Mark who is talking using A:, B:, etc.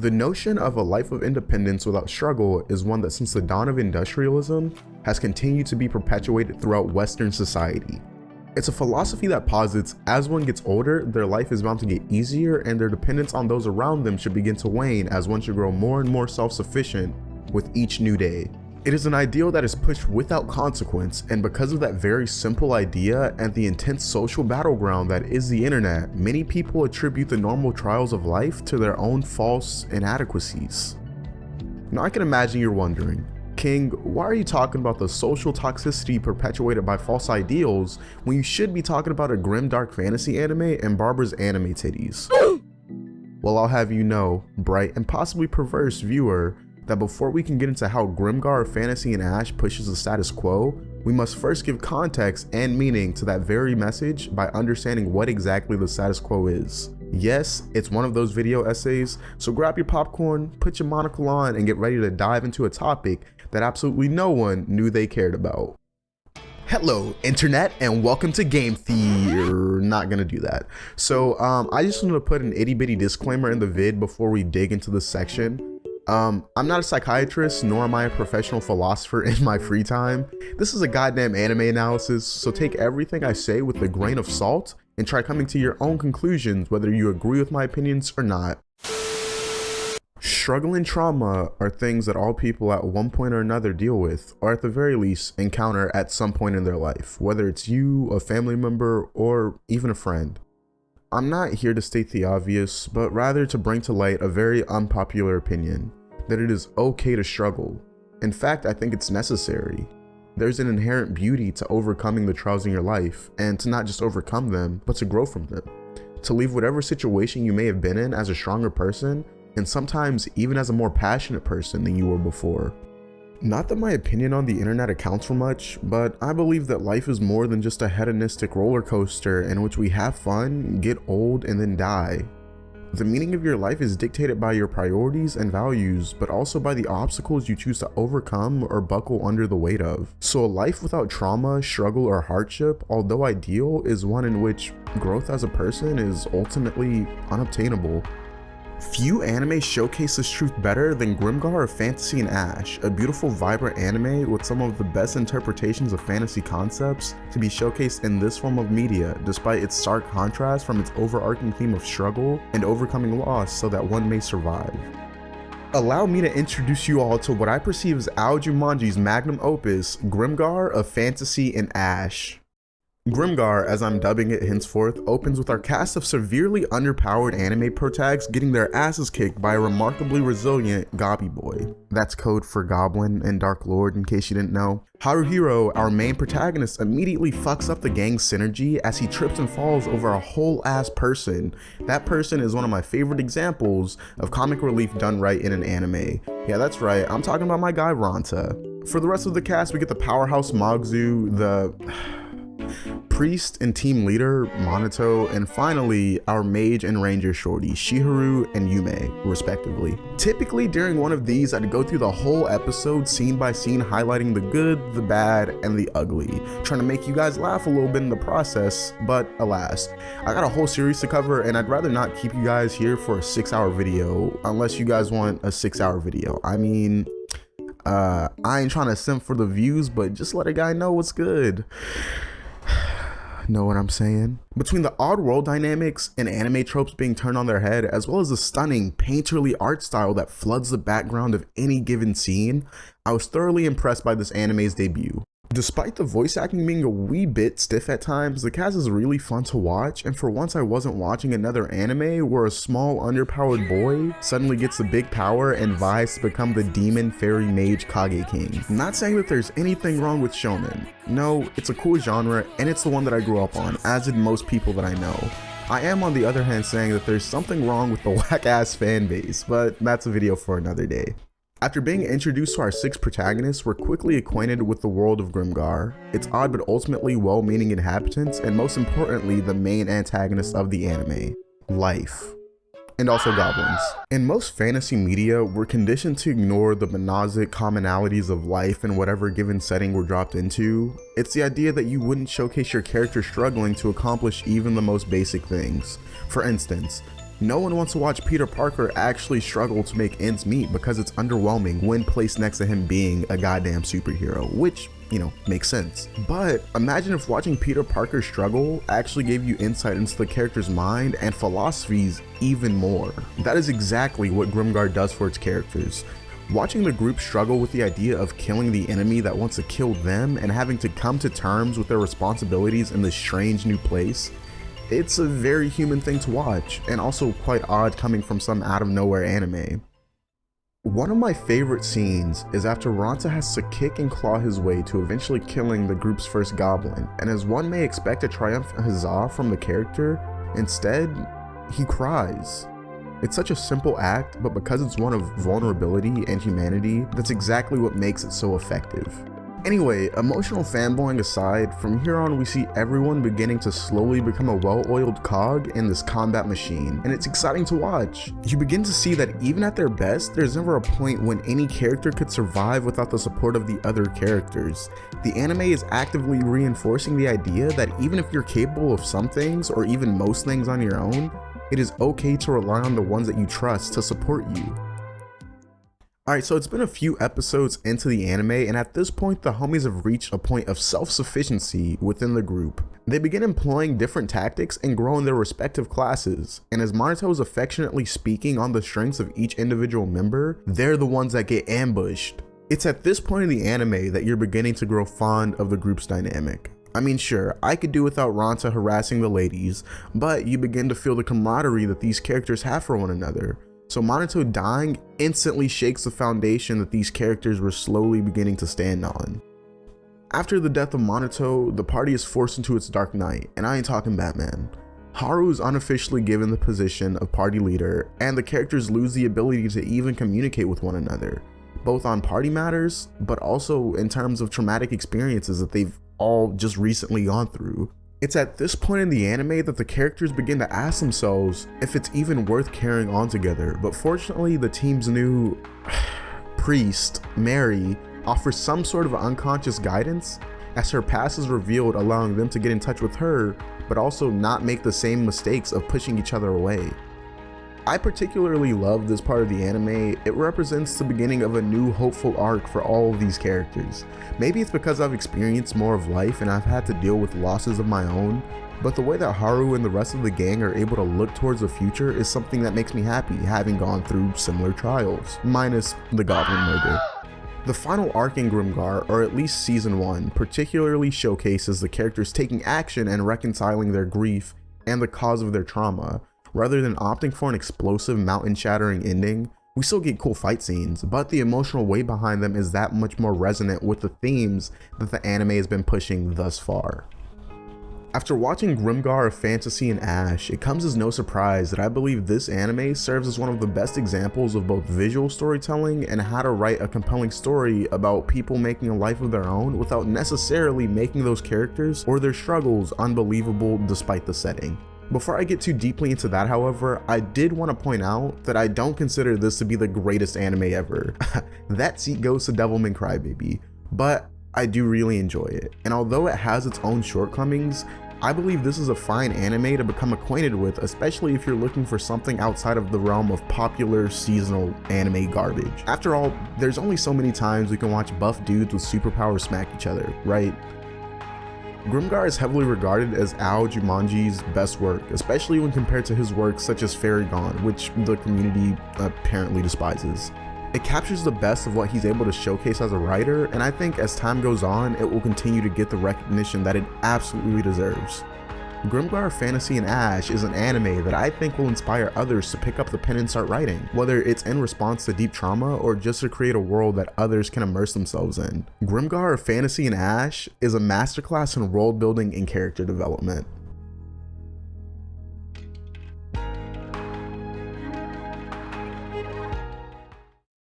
A: The notion of a life of independence without struggle is one that since the dawn of industrialism has continued to be perpetuated throughout Western society. It's a philosophy that posits as one gets older, their life is bound to get easier and their dependence on those around them should begin to wane as one should grow more and more self-sufficient with each new day. It is an ideal that is pushed without consequence, and because of that very simple idea and the intense social battleground that is the internet, many people attribute the normal trials of life to their own false inadequacies. Now I can imagine you're wondering, King, why are you talking about the social toxicity perpetuated by false ideals when you should be talking about a grim dark fantasy anime and Barbara's anime titties? Well, I'll have you know, bright and possibly perverse viewer, that before we can get into how Grimgar Fantasy and Ash pushes the status quo, we must first give context and meaning to that very message by understanding what exactly the status quo is. Yes, it's one of those video essays, so grab your popcorn, put your monocle on, and get ready to dive into a topic that absolutely no one knew they cared about. Hello internet and welcome to Game Theory. Not gonna do that. So I just wanted to put an itty bitty disclaimer in the vid before we dig into this section. I'm not a psychiatrist, nor am I a professional philosopher in my free time. This is a goddamn anime analysis, so take everything I say with a grain of salt and try coming to your own conclusions whether you agree with my opinions or not. Struggle and trauma are things that all people at one point or another deal with, or at the very least encounter at some point in their life, whether it's you, a family member, or even a friend. I'm not here to state the obvious, but rather to bring to light a very unpopular opinion, that it is okay to struggle. In fact, I think it's necessary. There's an inherent beauty to overcoming the trials in your life, and to not just overcome them, but to grow from them. To leave whatever situation you may have been in as a stronger person, and sometimes even as a more passionate person than you were before. Not that my opinion on the internet accounts for much, but I believe that life is more than just a hedonistic roller coaster in which we have fun, get old, and then die. The meaning of your life is dictated by your priorities and values, but also by the obstacles you choose to overcome or buckle under the weight of. So a life without trauma, struggle, or hardship, although ideal, is one in which growth as a person is ultimately unobtainable. Few anime showcase this truth better than Grimgar Fantasy and Ash, a beautiful vibrant anime with some of the best interpretations of fantasy concepts to be showcased in this form of media, despite its stark contrast from its overarching theme of struggle and overcoming loss so that one may survive. Allow me to introduce you all to what I perceive as Ao Jumanji's magnum opus, Grimgar of Fantasy and Ash. Grimgar, as I'm dubbing it henceforth, opens with our cast of severely underpowered anime protags getting their asses kicked by a remarkably resilient Gobby Boy. That's code for Goblin and Dark Lord in case you didn't know. Haruhiro, our main protagonist, immediately fucks up the gang's synergy as he trips and falls over a whole ass person. That person is one of my favorite examples of comic relief done right in an anime. Yeah, that's right, I'm talking about my guy Ranta. For the rest of the cast, we get the powerhouse Magzu, the priest and team leader Monoto, and finally our mage and ranger shorty Shiharu and Yume, respectively. Typically during one of these I'd go through the whole episode scene by scene, highlighting the good, the bad, and the ugly, trying to make you guys laugh a little bit in the process, but alas, I got a whole series to cover and I'd rather not keep you guys here for a 6-hour video unless you guys want a 6-hour video. I mean, I ain't trying to simp for the views, but just let a guy know what's good. Know what I'm saying? Between the odd world dynamics and anime tropes being turned on their head, as well as the stunning painterly art style that floods the background of any given scene, I was thoroughly impressed by this anime's debut. Despite the voice acting being a wee bit stiff at times, the cast is really fun to watch, and for once I wasn't watching another anime where a small underpowered boy suddenly gets the big power and vies to become the demon fairy mage Kage King. I'm not saying that there's anything wrong with shonen. No, it's a cool genre and it's the one that I grew up on, as did most people that I know. I am on the other hand saying that there's something wrong with the whack ass fan base, but that's a video for another day. After being introduced to our 6 protagonists, we're quickly acquainted with the world of Grimgar, its odd but ultimately well-meaning inhabitants, and most importantly, the main antagonist of the anime, life. And also goblins. In most fantasy media, we're conditioned to ignore the monozic commonalities of life in whatever given setting we're dropped into. It's the idea that you wouldn't showcase your character struggling to accomplish even the most basic things. For instance, No one wants to watch Peter Parker actually struggle to make ends meet because it's underwhelming when placed next to him being a goddamn superhero, which, you know, makes sense. But imagine if watching Peter Parker struggle actually gave you insight into the character's mind and philosophies even more. That is exactly what Grimgar does for its characters. Watching the group struggle with the idea of killing the enemy that wants to kill them and having to come to terms with their responsibilities in this strange new place, it's a very human thing to watch, and also quite odd coming from some out of nowhere anime. One of my favorite scenes is after Ranta has to kick and claw his way to eventually killing the group's first goblin, and as one may expect a triumphant huzzah from the character, instead, he cries. It's such a simple act, but because it's one of vulnerability and humanity, that's exactly what makes it so effective. Anyway, emotional fanboying aside, from here on we see everyone beginning to slowly become a well-oiled cog in this combat machine, and it's exciting to watch. You begin to see that even at their best, there's never a point when any character could survive without the support of the other characters. The anime is actively reinforcing the idea that even if you're capable of some things, or even most things on your own, it is okay to rely on the ones that you trust to support you. Alright, so it's been a few episodes into the anime, and at this point the homies have reached a point of self-sufficiency within the group. They begin employing different tactics and grow in their respective classes, and as Minato is affectionately speaking on the strengths of each individual member, they're the ones that get ambushed. It's at this point in the anime that you're beginning to grow fond of the group's dynamic. I mean, sure, I could do without Ranta harassing the ladies, but you begin to feel the camaraderie that these characters have for one another. So Minato dying instantly shakes the foundation that these characters were slowly beginning to stand on. After the death of Minato, the party is forced into its dark night, and I ain't talking Batman. Haru is unofficially given the position of party leader, and the characters lose the ability to even communicate with one another, both on party matters, but also in terms of traumatic experiences that they've all just recently gone through. It's at this point in the anime that the characters begin to ask themselves if it's even worth carrying on together, but fortunately the team's new priest, Mary, offers some sort of unconscious guidance as her past is revealed, allowing them to get in touch with her, but also not make the same mistakes of pushing each other away. I particularly love this part of the anime. It represents the beginning of a new hopeful arc for all of these characters. Maybe it's because I've experienced more of life and I've had to deal with losses of my own, but the way that Haru and the rest of the gang are able to look towards the future is something that makes me happy, having gone through similar trials, minus the goblin murder. The final arc in Grimgar, or at least season 1, particularly showcases the characters taking action and reconciling their grief and the cause of their trauma. Rather than opting for an explosive, mountain-shattering ending, we still get cool fight scenes, but the emotional weight behind them is that much more resonant with the themes that the anime has been pushing thus far. After watching Grimgar of Fantasy and Ash, it comes as no surprise that I believe this anime serves as one of the best examples of both visual storytelling and how to write a compelling story about people making a life of their own without necessarily making those characters or their struggles unbelievable despite the setting. Before I get too deeply into that, however, I did want to point out that I don't consider this to be the greatest anime ever. That seat goes to Devilman Crybaby, but I do really enjoy it, and although it has its own shortcomings, I believe this is a fine anime to become acquainted with, especially if you're looking for something outside of the realm of popular seasonal anime garbage. After all, there's only so many times we can watch buff dudes with superpowers smack each other, right? Grimgar is heavily regarded as Ao Jumanji's best work, especially when compared to his works such as Fairy Gone, which the community apparently despises. It captures the best of what he's able to showcase as a writer, and I think as time goes on, it will continue to get the recognition that it absolutely deserves. Grimgar Fantasy and Ash is an anime that I think will inspire others to pick up the pen and start writing, whether it's in response to deep trauma or just to create a world that others can immerse themselves in. Grimgar Fantasy and Ash is a masterclass in world building and character development.